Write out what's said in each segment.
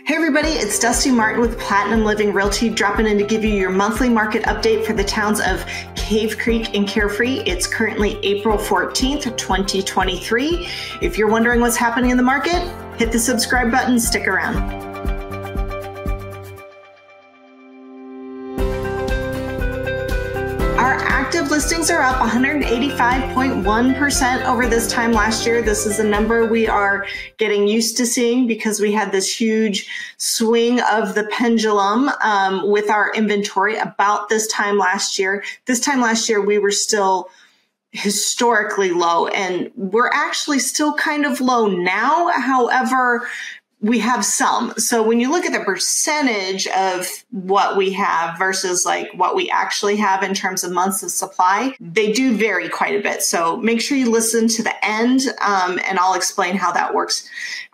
Hey everybody, it's Dusti Martin with Platinum Living Realty, dropping in to give you your monthly market update for the towns of Cave Creek and Carefree. It's currently April 14th, 2023. If you're wondering what's happening in the market, hit the subscribe button, stick around. Our active listings are up 185.1% over this time last year. This is a number we are getting used to seeing because we had this huge swing of the pendulum with our inventory about this time last year. This time last year, we were still historically low, and we're actually still kind of low now. However, we have some. So when you look at the percentage of what we have versus like what we actually have in terms of months of supply, they do vary quite a bit. So make sure you listen to the end and I'll explain how that works.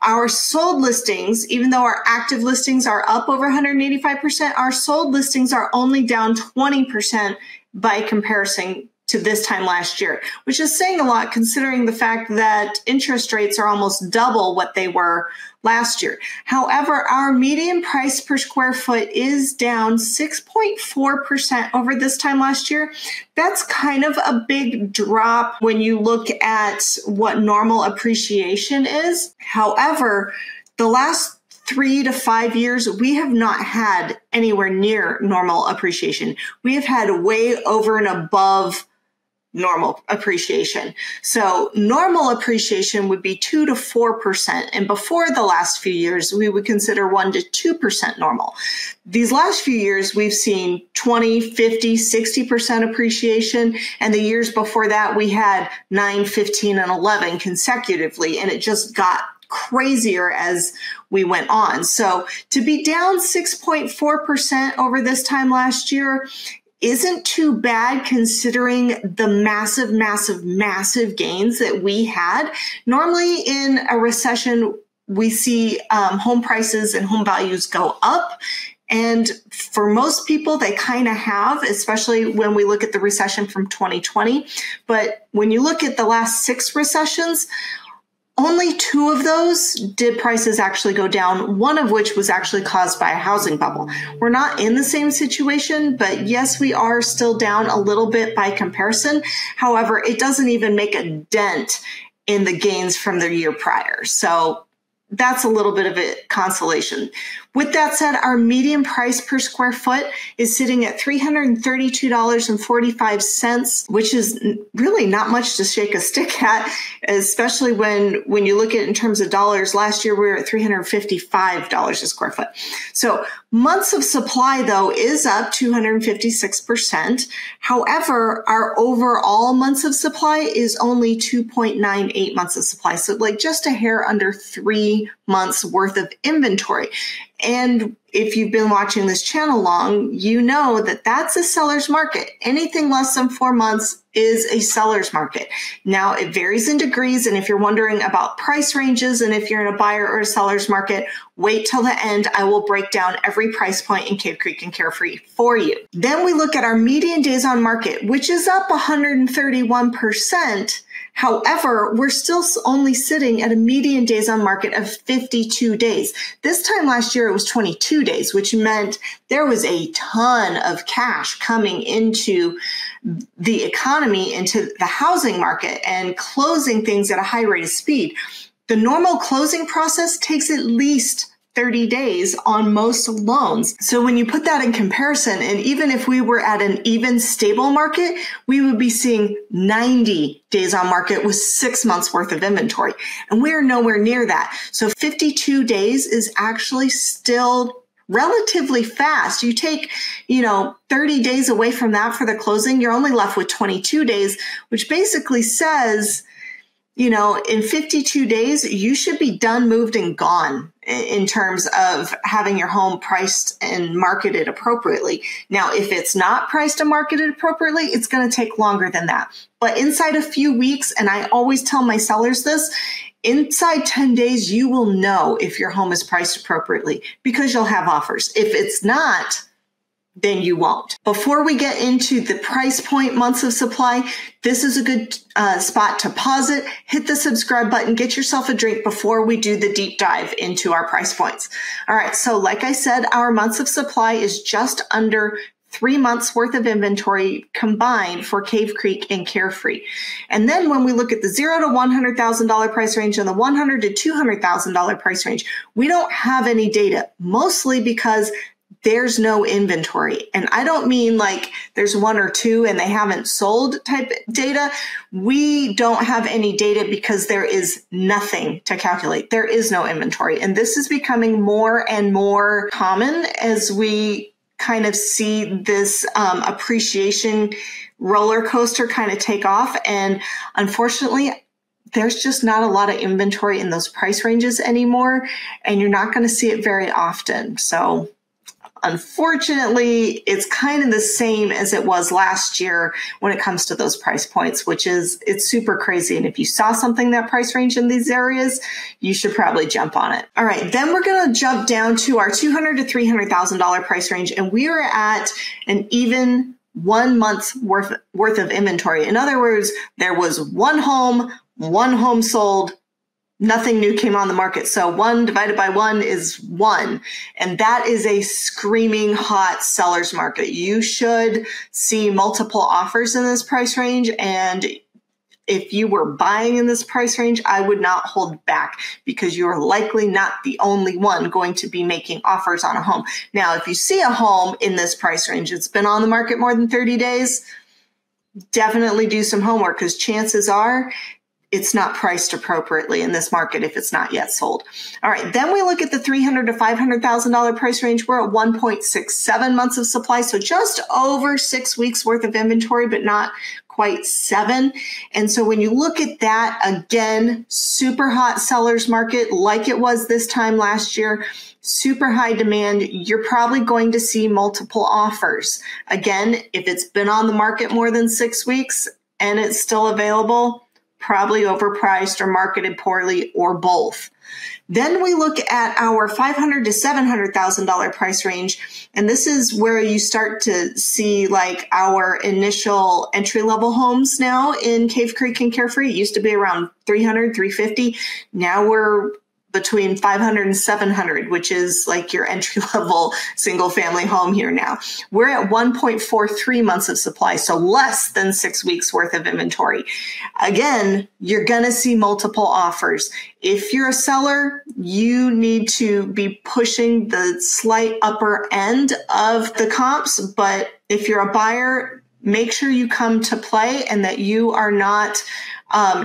Our sold listings, even though our active listings are up over 185%, our sold listings are only down 20% by comparison to this time last year, which is saying a lot considering the fact that interest rates are almost double what they were last year. However, our median price per square foot is down 6.4% over this time last year. That's kind of a big drop when you look at what normal appreciation is. However, the last 3 to 5 years, we have not had anywhere near normal appreciation. We have had way over and above normal appreciation. So normal appreciation would be 2 to 4%. And before the last few years, we would consider 1 to 2% normal. These last few years, we've seen 20, 50, 60% appreciation. And the years before that, we had 9, 15, and 11 consecutively. And it just got crazier as we went on. So to be down 6.4% over this time last year isn't too bad considering the massive, massive, massive gains that we had. Normally in a recession, we see home prices and home values go up. And for most people, they kind of have, especially when we look at the recession from 2020. But when you look at the last 6 recessions, only 2 of those did prices actually go down, one of which was actually caused by a housing bubble. We're not in the same situation, but yes, we are still down a little bit by comparison. However, it doesn't even make a dent in the gains from the year prior. So that's a little bit of a consolation. With that said, our median price per square foot is sitting at $332.45, which is really not much to shake a stick at, especially when you look at it in terms of dollars. Last year, we were at $355 a square foot. So months of supply, though, is up 256%. However, our overall months of supply is only 2.98 months of supply. So like just a hair under 3 months worth of inventory. And if you've been watching this channel long, you know that that's a seller's market. Anything less than 4 months is a seller's market. Now, it varies in degrees. And if you're wondering about price ranges and if you're in a buyer or a seller's market, wait till the end. I will break down every price point in Cave Creek and Carefree for you. Then we look at our median days on market, which is up 131%. However, we're still only sitting at a median days on market of 52 days. This time last year, it was 22 days, which meant there was a ton of cash coming into the economy, into the housing market, and closing things at a high rate of speed. The normal closing process takes at least 30 days on most loans. So when you put that in comparison, and even if we were at an even stable market, we would be seeing 90 days on market with 6 months worth of inventory. And we're nowhere near that. So 52 days is actually still relatively fast. You take, 30 days away from that for the closing, you're only left with 22 days, which basically says, in 52 days, you should be done, moved, and gone in terms of having your home priced and marketed appropriately. Now, if it's not priced and marketed appropriately, it's going to take longer than that. But inside a few weeks, and I always tell my sellers this, inside 10 days, you will know if your home is priced appropriately because you'll have offers. If it's not, then you won't. Before we get into the price point months of supply, this is a good spot to pause it, hit the subscribe button, get yourself a drink before we do the deep dive into our price points. All right, so like I said, our months of supply is just under 3 months worth of inventory combined for Cave Creek and Carefree. And then when we look at the $0 to $100,000 price range and the $100,000 to $200,000 price range, we don't have any data, mostly because there's no inventory. And I don't mean like there's one or two and they haven't sold type data. We don't have any data because there is nothing to calculate. There is no inventory. And this is becoming more and more common as we kind of see this appreciation roller coaster kind of take off. And unfortunately, there's just not a lot of inventory in those price ranges anymore. And you're not going to see it very often. So unfortunately, it's kind of the same as it was last year when it comes to those price points, which is, it's super crazy. And if you saw something that price range in these areas, you should probably jump on it. All right, then we're going to jump down to our $200,000 to $300,000 price range. And we are at an even 1 month's worth of inventory. In other words, there was one home sold, nothing new came on the market. So 1 divided by 1 is 1. And that is a screaming hot seller's market. You should see multiple offers in this price range. And if you were buying in this price range, I would not hold back because you're likely not the only one going to be making offers on a home. Now, if you see a home in this price range, it's been on the market more than 30 days, definitely do some homework because chances are it's not priced appropriately in this market if it's not yet sold. All right, then we look at the $300,000 to $500,000 price range. We're at 1.67 months of supply, so just over 6 weeks worth of inventory, but not quite 7. And so when you look at that, again, super hot seller's market like it was this time last year, super high demand. You're probably going to see multiple offers. Again, if it's been on the market more than 6 weeks and it's still available, probably overpriced or marketed poorly or both. Then we look at our $500,000 to $700,000 price range. And this is where you start to see like our initial entry-level homes now in Cave Creek and Carefree. It used to be around $300,000, $350,000. Now we're between $500,000 and $700,000, which is like your entry-level single-family home here now. We're at 1.43 months of supply, so less than 6 weeks worth of inventory. Again, you're going to see multiple offers. If you're a seller, you need to be pushing the slight upper end of the comps, but if you're a buyer, make sure you come to play and that you are not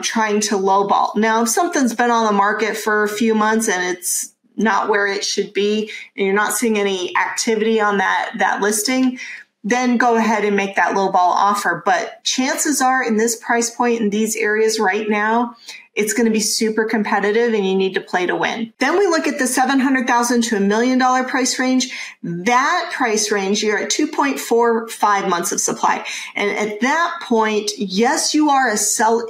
trying to lowball. Now, if something's been on the market for a few months and it's not where it should be, and you're not seeing any activity on that listing, then go ahead and make that lowball offer. But chances are in this price point in these areas right now, it's going to be super competitive and you need to play to win. Then we look at the $700,000 to $1 million price range. That price range, you're at 2.45 months of supply. And at that point, yes, you are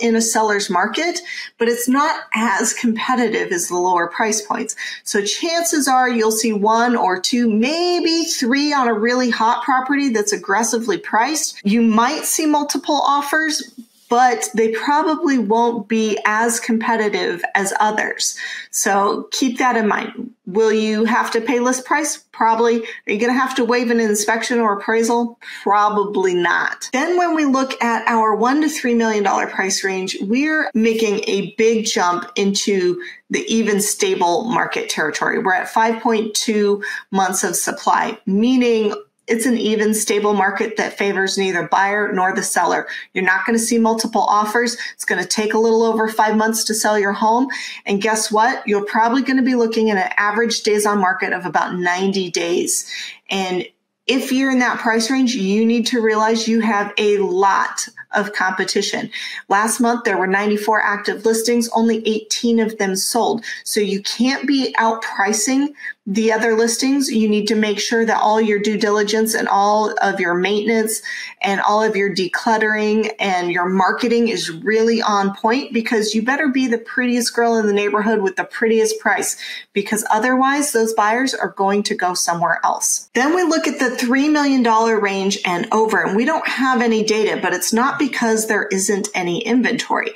in a seller's market, but it's not as competitive as the lower price points. So chances are you'll see 1 or 2, maybe 3 on a really hot property that's aggressively priced. You might see multiple offers, but they probably won't be as competitive as others. So keep that in mind. Will you have to pay list price? Probably. Are you going to have to waive an inspection or appraisal? Probably not. Then when we look at our $1 to $3 million price range, we're making a big jump into the even stable market territory. We're at 5.2 months of supply, meaning it's an even stable market that favors neither buyer nor the seller. You're not going to see multiple offers. It's going to take a little over 5 months to sell your home. And guess what? You're probably going to be looking at an average days on market of about 90 days. And if you're in that price range, you need to realize you have a lot of competition. Last month, there were 94 active listings, only 18 of them sold. So you can't be outpricing the other listings, you need to make sure that all your due diligence and all of your maintenance and all of your decluttering and your marketing is really on point, because you better be the prettiest girl in the neighborhood with the prettiest price, because otherwise those buyers are going to go somewhere else. Then we look at the $3 million range and over, and we don't have any data, but it's not because there isn't any inventory.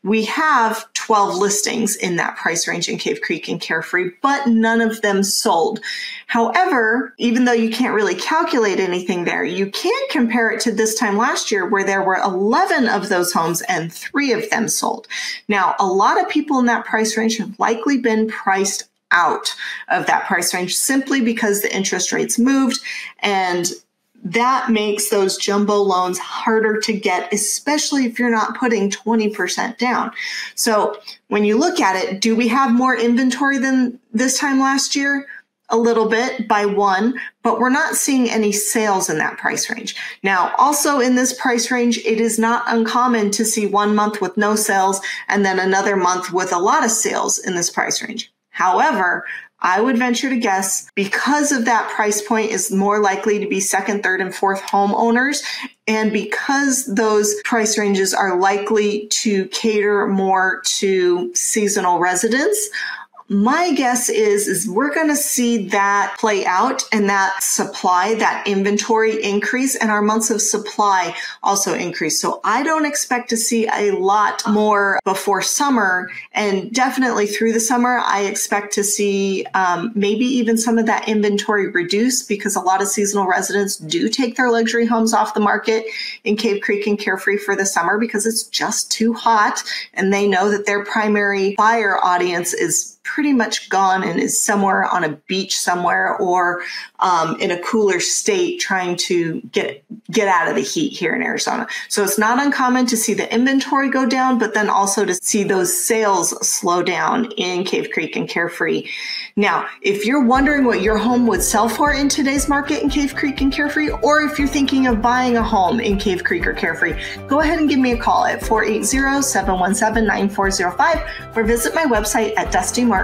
We have 12 listings in that price range in Cave Creek and Carefree, but none of them sold. However, even though you can't really calculate anything there, you can compare it to this time last year where there were 11 of those homes and 3 of them sold. Now, a lot of people in that price range have likely been priced out of that price range simply because the interest rates moved, and that makes those jumbo loans harder to get, especially if you're not putting 20% down. So when you look at it, do we have more inventory than this time last year? A little bit by 1, but we're not seeing any sales in that price range. Now, also in this price range, it is not uncommon to see 1 month with no sales and then another month with a lot of sales in this price range. However, I would venture to guess, because of that price point is more likely to be second, third, and fourth homeowners, and because those price ranges are likely to cater more to seasonal residents, my guess is we're going to see that play out, and that supply, that inventory increase, and our months of supply also increase. So I don't expect to see a lot more before summer, and definitely through the summer, I expect to see maybe even some of that inventory reduce, because a lot of seasonal residents do take their luxury homes off the market in Cave Creek and Carefree for the summer because it's just too hot, and they know that their primary buyer audience is pretty much gone and is somewhere on a beach somewhere, or in a cooler state trying to get out of the heat here in Arizona. So it's not uncommon to see the inventory go down, but then also to see those sales slow down in Cave Creek and Carefree. Now, if you're wondering what your home would sell for in today's market in Cave Creek and Carefree, or if you're thinking of buying a home in Cave Creek or Carefree, go ahead and give me a call at 480-717-9405 or visit my website at DustiMartinRealtor.com.